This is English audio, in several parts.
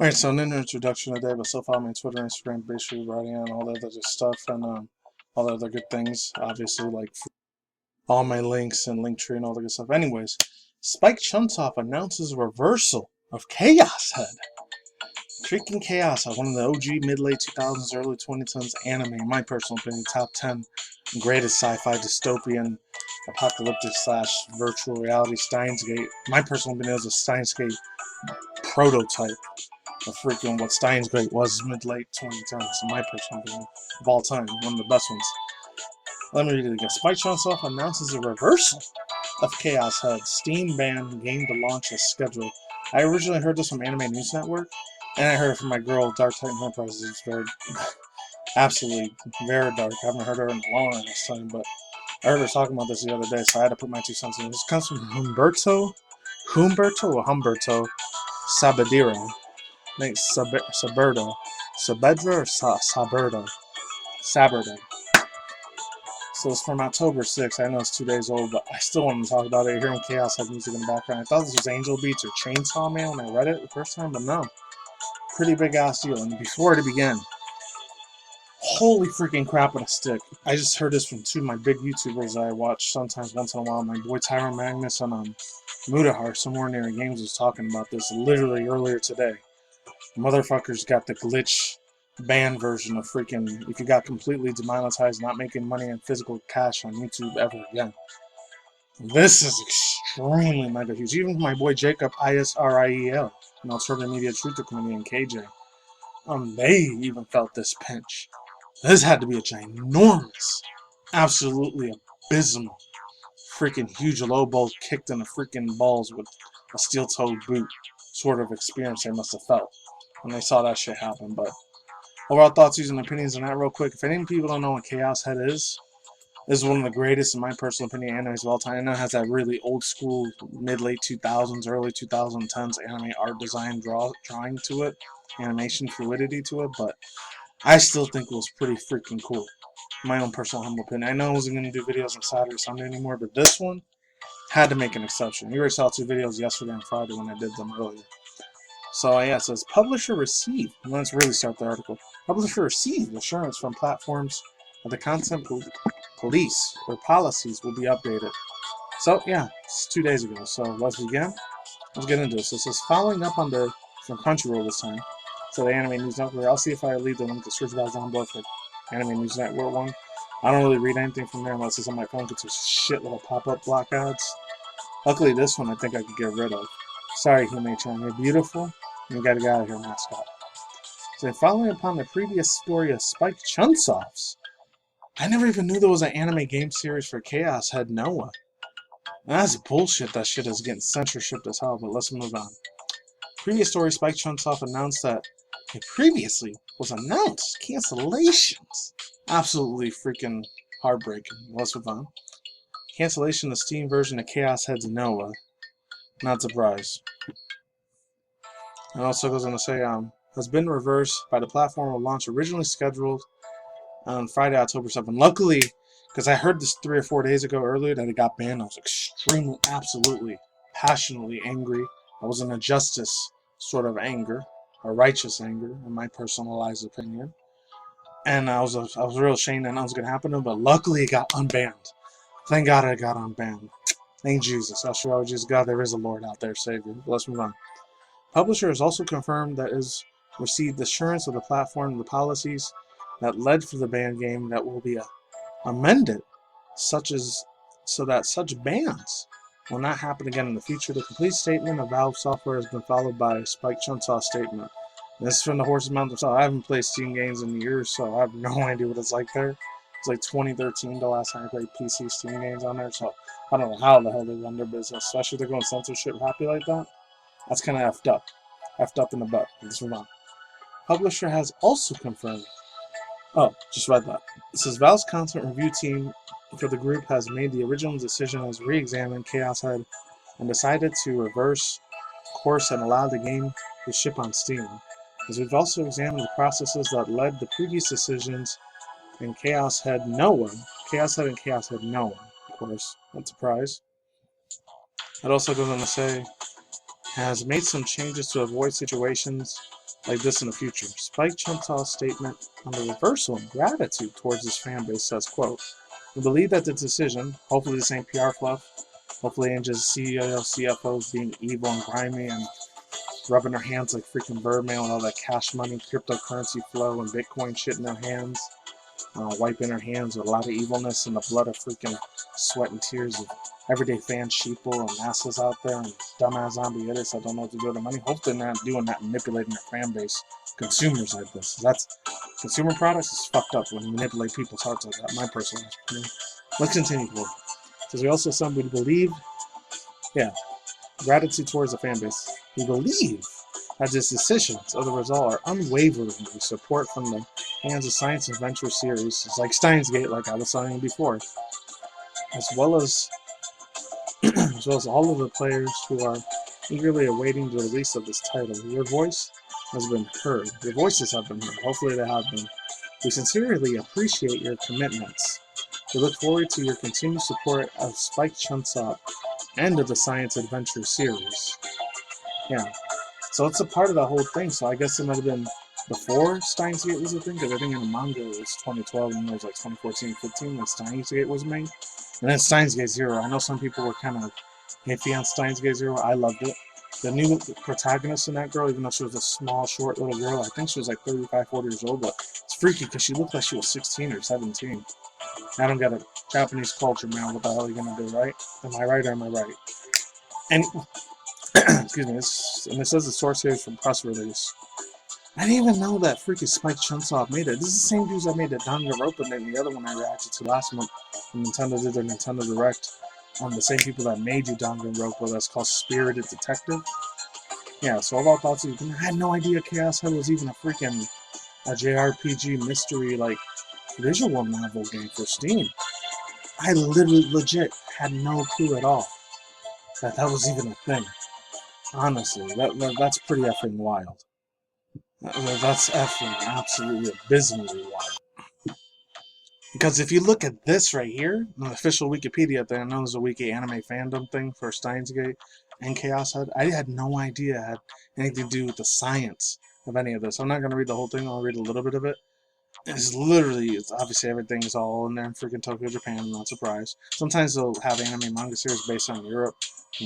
Alright, so an introduction today, but still follow me on Twitter, Instagram, basically writing on all the other stuff and all the other good things. Obviously, like all my links and Linktree and all the good stuff. Anyways, Spike Chunsoft announces reversal of Chaos Head. Freaking Chaos Head, one of the OG mid-late 2000s, early 2010s anime, in my personal opinion, top 10 greatest sci-fi dystopian apocalyptic / virtual reality Steins Gate. My personal opinion is a Steins Gate prototype of freaking what Steins Gate was mid-late 2010s, in my personal opinion, of all time, one of the best ones. Let me read it again. Spike Chunsoft announces a reversal of Chaos Head. Steam banned game to launch as scheduled. I originally heard this from Anime News Network, and I heard it from my girl, Dark Titan Enterprises. It's very, absolutely very dark. I haven't heard her in a long time, but I heard her talking about this the other day, so I had to put my 2 cents in. This comes from Humberto Sabadira. I think Saberda or Saberda. So it's from October 6th. I know it's 2 days old, but I still want to talk about it. Hearing Chaos Head music in the background. I thought this was Angel Beats or Chainsaw Man when I read it the first time, but no. Pretty big ass deal. And before it began, holy freaking crap on a stick. I just heard this from 2 of my big YouTubers that I watch sometimes once in a while. My boy Tyron Magnus and Mudahar, somewhere near games, was talking about this literally earlier today. Motherfuckers got the glitch banned version of freaking, if you got completely demonetized, not making money in physical cash on YouTube ever again. This is extremely mega huge. Even my boy Jacob ISRIEL, an alternative media truther comedian, KJ, they even felt this pinch. This had to be a ginormous, absolutely abysmal, freaking huge low blow kicked in the freaking balls with a steel-toed boot sort of experience they must have felt when they saw that shit happen. But overall thoughts, views, and opinions on that real quick. If any people don't know what Chaos Head is, this is one of the greatest, in my personal opinion, animes of all time. I know it has that really old school, mid-late 2000s, early 2010s anime art design drawing to it, animation fluidity to it, but I still think it was pretty freaking cool. My own personal humble opinion. I know I wasn't going to do videos on Saturday or Sunday anymore, but this one had to make an exception. You already saw 2 videos yesterday and Friday when I did them earlier. So yeah, it says publisher received. Let's really start the article. Publisher received assurance from platforms that the content police or policies will be updated. So yeah, it's 2 days ago. So let's begin. Let's get into this. So it says following up on the from Crunchyroll this time. So the Anime News Network. I'll see if I leave the link to search box down below for Anime News Network one. I don't really read anything from there unless it's on my phone because there's shit little pop-up block ads. Luckily, this one I think I could get rid of. Sorry, Hime-chan, you're beautiful. You gotta get out of here, mascot. So following upon the previous story of Spike Chunsoft's, I never even knew there was an anime game series for Chaos Head Noah. That's bullshit. That shit is getting censorship as hell, but let's move on. Previous story, Spike Chunsoft announced that it previously was announced cancellations. Absolutely freaking heartbreaking. Let's move on. Cancellation, the Steam version of Chaos Head's Noah. Not surprised. It also goes on to say, has been reversed by the platform will launch originally scheduled on Friday, October 7th. Luckily, because I heard this 3 or 4 days ago earlier that it got banned, I was extremely, absolutely, passionately angry. I was in a justice sort of anger, a righteous anger, in my personalized opinion. And I was real ashamed that nothing was going to happen to him, but luckily it got unbanned. Thank God it got unbanned. Thank Jesus. I sure just God there is a Lord out there, Savior. Let's move on. Publisher has also confirmed that it has received assurance of the platform and the policies that led to the banned game that will be amended, so that such bans will not happen again in the future. The complete statement of Valve software has been followed by Spike Chunsoft's statement. This is from the horse's mouth himself. I haven't played Steam games in years, so I have no idea what it's like there. It's like 2013 the last time I played PC Steam games on there, so I don't know how the hell they run their business, especially if they're going censorship happy like that. That's kind of effed up. Effed up in the butt. Let's move on. Publisher has also confirmed. Oh, just read that. It says Valve's content review team for the group has made the original decision, has re-examined Chaos Head, and decided to reverse course and allow the game to ship on Steam. As we've also examined the processes that led to previous decisions in Chaos Head Noah. Chaos Head and Chaos Head Noah, of course. Not surprised. It also goes on to say has made some changes to avoid situations like this in the future. Spike Chunsoft's statement on the reversal of gratitude towards his fan base says, quote, "We believe that the decision, hopefully this ain't PR fluff, hopefully ain't just CEO, CFOs being evil and grimy and rubbing their hands like freaking Birdman with all that cash money, cryptocurrency flow, and Bitcoin shit in their hands, wiping their hands with a lot of evilness and the blood of freaking sweat and tears of everyday fan sheeple and masses out there and dumbass zombie idiots that don't know what to do with their money. Hope they're not doing that, manipulating their fan base, consumers like this. That's consumer products is fucked up when you manipulate people's hearts like that. My personal opinion. Let's continue forward. Because we also somebody believe, gratitude towards the fan base. We believe that his decisions as a result are unwavering with support from the hands of Science Adventure series. It's like Steins Gate, like I was saying before, as well as all of the players who are eagerly awaiting the release of this title. Your voice has been heard. Your voices have been heard. Hopefully they have been. We sincerely appreciate your commitments. We look forward to your continued support of Spike Chunsoft and of the Science Adventure series. Yeah. So it's a part of the whole thing. So I guess it might have been before Steins Gate was a thing, because I think in the manga it was 2012 and it was like 2014, 15 when Steins Gate was made. And then Steins Gate Zero. I know some people were kind of iffy on Steins Gate Zero. I loved it. The new protagonist in that girl, even though she was a small, short little girl, I think she was like 35, 40 years old, but it's freaky because she looked like she was 16 or 17. I don't get it. Japanese culture, man. What the hell are you going to do, right? Am I right or am I right? And, excuse me, and it says the source here is from press release. I didn't even know that freaking Spike Chunsoft made it. This is the same dudes that made the Danganronpa and the other one I reacted to last month when Nintendo did their Nintendo Direct. The same people that made you Danganronpa, that's called Spirited Detective. Yeah, so overall thoughts, I had no idea Chaos Head was even a freaking JRPG mystery, like, visual novel game for Steam. I literally, legit, had no clue at all that was even a thing. Honestly, that's pretty effing wild. That's effing absolutely abysmally wild. Because if you look at this right here, the official Wikipedia thing, I know there's a wiki anime fandom thing for Steins Gate and Chaos Head. I had no idea it had anything to do with the science of any of this. I'm not going to read the whole thing, I'll read a little bit of it. It's obviously everything is all in there in freaking Tokyo, Japan, I'm not surprised. Sometimes they'll have anime manga series based on Europe.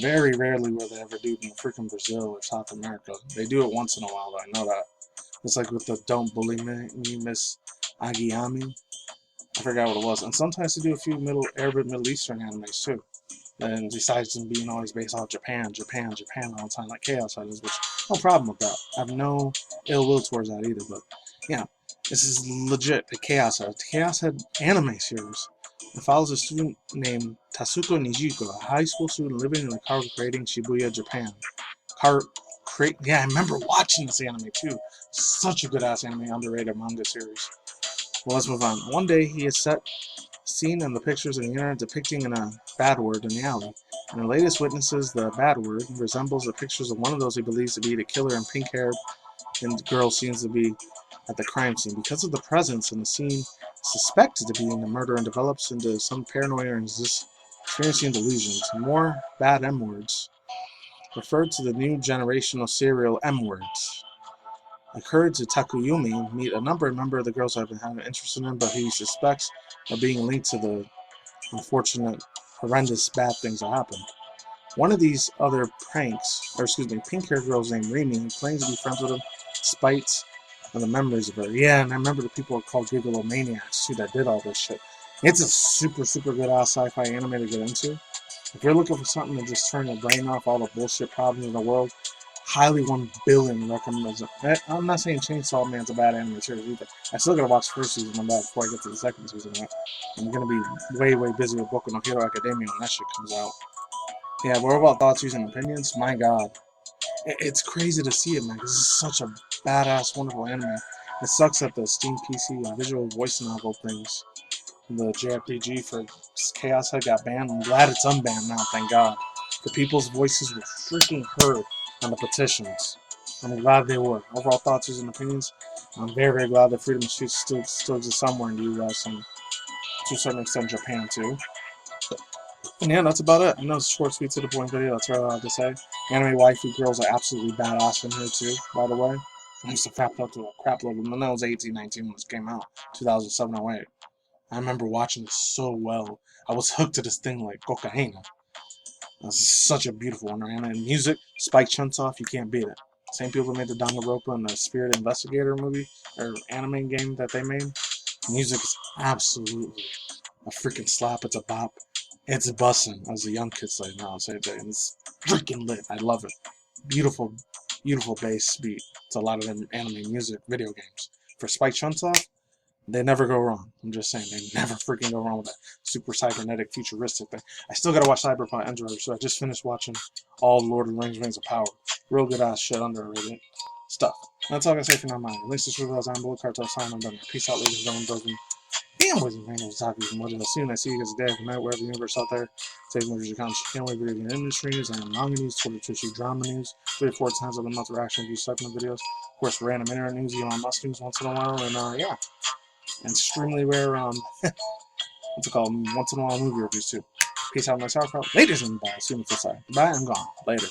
Very rarely will they ever do it in freaking Brazil or South America. They do it once in a while, I know that. It's like with the Don't Bully Me, Miss Agiyami. I forgot what it was. And sometimes they do a few Arabic Middle Eastern animes too. And besides them being always based off Japan all the time, like Chaos Head is, which no problem with that. I have no ill will towards that either, but yeah. This is legit the Chaos Head. The Chaos Head anime series. It follows a student named Tatsuko Nijiko, a high school student living in the car creating Shibuya, Japan. Yeah, I remember watching this anime too. Such a good ass anime, underrated manga series. Well, let's move on. One day he is seen in the pictures on the internet depicting a bad word in the alley. And the latest witnesses the bad word resembles the pictures of one of those he believes to be the killer and pink-haired and girl seems to be at the crime scene. Because of the presence in the scene suspected to be in the murder and develops into some paranoia and is experiencing delusions. More bad M words referred to the new generational serial M words. Occurred to Takuyumi meet a number of the girls have been having interest in him, but he suspects of being linked to the unfortunate, horrendous bad things that happened. One of these other pink-haired girls named Rimi, who claims to be friends with him, despite the memories of her. Yeah, and I remember the people are called Gigolomaniacs too that did all this shit. It's a super, super good ass sci-fi anime to get into. If you're looking for something to just turn your brain off all the bullshit problems in the world, highly 1 billion recommends it. I'm not saying Chainsaw Man's a bad anime series either. I still gotta watch the first season of that before I get to the second season of that. I'm gonna be way, way busy with Boku no Hero Academia when that shit comes out. Yeah, what about thoughts, views, and opinions? My god. It's crazy to see it, man, because this is such a badass, wonderful anime. It sucks that the Steam PC and visual voice novel things, the JRPG for Chaos Head got banned. I'm glad it's unbanned now, thank god. The people's voices were freaking heard on the petitions. I'm glad they were. Overall thoughts, views, and opinions? I'm very, very glad that freedom of speech still exists somewhere in the US and to a certain extent Japan too. And yeah, that's about it. I know it's a short, sweet, to the point video. That's what I have to say. Anime waifu girls are absolutely badass in here too, by the way. I used to fap up to a crap load when I was 18, 19 when this came out, 2007, 08. I remember watching it so well. I was hooked to this thing like cocaine. It's such a beautiful one, right? And music, Spike Chunsoft, you can't beat it. Same people made the Danganronpa and the Spirit Investigator movie, or anime game that they made. Music is absolutely a freaking slap. It's a bop. It's bussin', as the young kids say now. It's freaking lit. I love it. Beautiful, beautiful bass beat. It's a lot of them anime music, video games. For Spike Chunsoft, they never go wrong. I'm just saying, they never freaking go wrong with that super cybernetic, futuristic thing. I still gotta watch Cyberpunk Edgerunners, so I just finished watching all Lord of the Rings of Power. Real good ass shit, underrated stuff. That's all I gotta say for now, man. At least this was on Bullet Cartel Sign. I'm done. Peace out, ladies and gentlemen, boys and fans, talking from what I see you guys today, good night, wherever the universe out there. Take movies, your comments, you can't wait video game industry news, and manga news, Twitter, Twitch, drama news, 3 or 4 times of the month reaction review segment videos. Of course, random internet news, Elon Musk news once in a while, and yeah. Extremely rare, what's it called? Once in a while movie reviews too. Peace out, my sauerkraut. Ladies and bye. See you next time. Bye, I'm gone. Later.